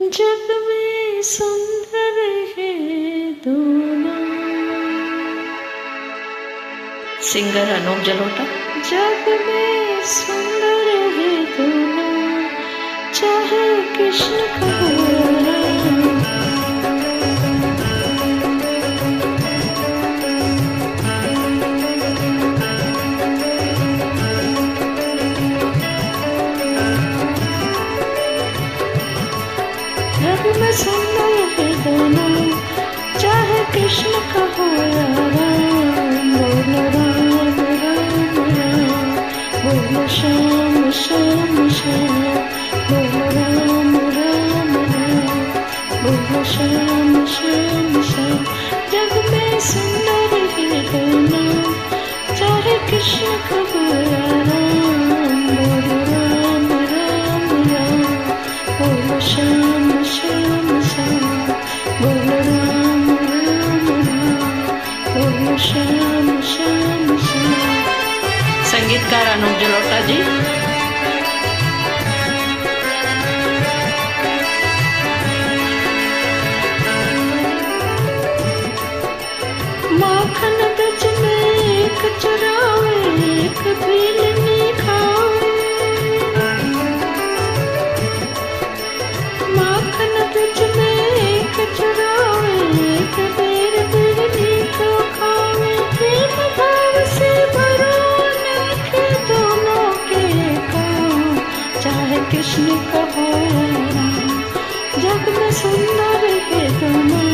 जग में सुंदर है दोनों। सिंगर अनूप जलोटा। जग में सुंदर है दोनों, चाहे कृष्ण कहो जग में सुंदर है दोनों, चाहे कृष्ण कहो या राम। बोलो राम राम राम, बोलो श्याम श्याम श्याम। बोलो राम राम राम, बोलो श्याम श्याम श्याम। जग में सुंदर है दोनों, चाहे कृष्ण कहो या राम। बोलो राम राम राम, बोलो श्याम श्याम श्याम। बोलो राम राम राम, बोलो श्याम श्याम श्याम। संगीतकार अनूप जलोटा जी। माखन गज में एक चुरावे, एक भीलनी खावे। माखन गज में एक चुरावे, एक बेर भीलनी को खावे। प्रेम भाव से भरो नखे दोनों के काम, चाहे कृष्ण कहो या राम। जग में सुंदर है दोनों,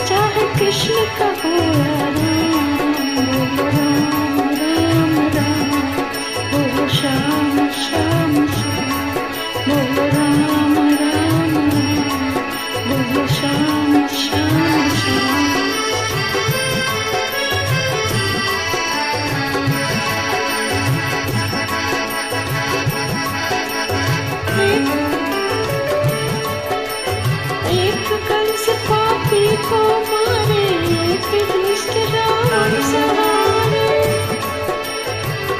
चाहे कृष्ण कहो या राम। बोलो राम राम राम, बोलो श्याम श्याम श्याम। बोलो राम राम राम, बोलो श्याम श्याम श्याम। एक कंस पापी को मारे, एक दुष्ट रावण सहारे।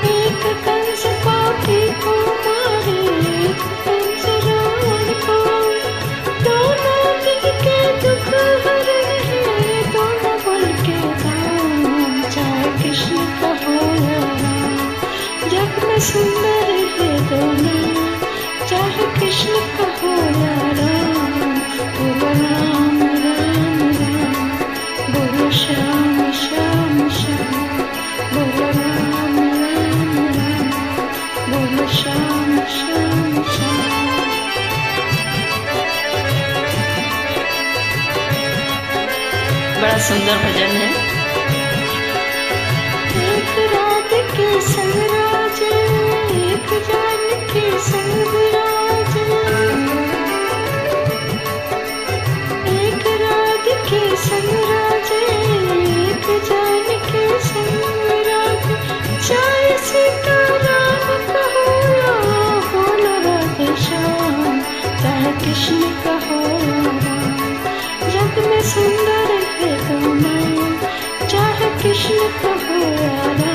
एक कंस पापी को मारे, एक कंस रावण को। दोनों मिलके दुख हरे हैं, दोनों बल के धाम, चाहे कृष्ण कहो या राम। जग में सुंदर है दोनों, चाहे कृष्ण कहो या राम। बोलो राम राम राम, बोलो श्याम श्याम श्याम। बोलो राम राम राम, बोलो श्याम श्याम श्याम। बड़ा सुंदर भजन है। एक राधिके संग राजे, एक जानकी संग विराजे। एक राधिके संग राजे, एक जानकी संग विराजे। चाहे सीता राम कहो या बोलो राधे श्याम, चाहे कृष्ण कहो या राम। जग में सुंदर है दोनों, चाहे कृष्ण कहो या राम।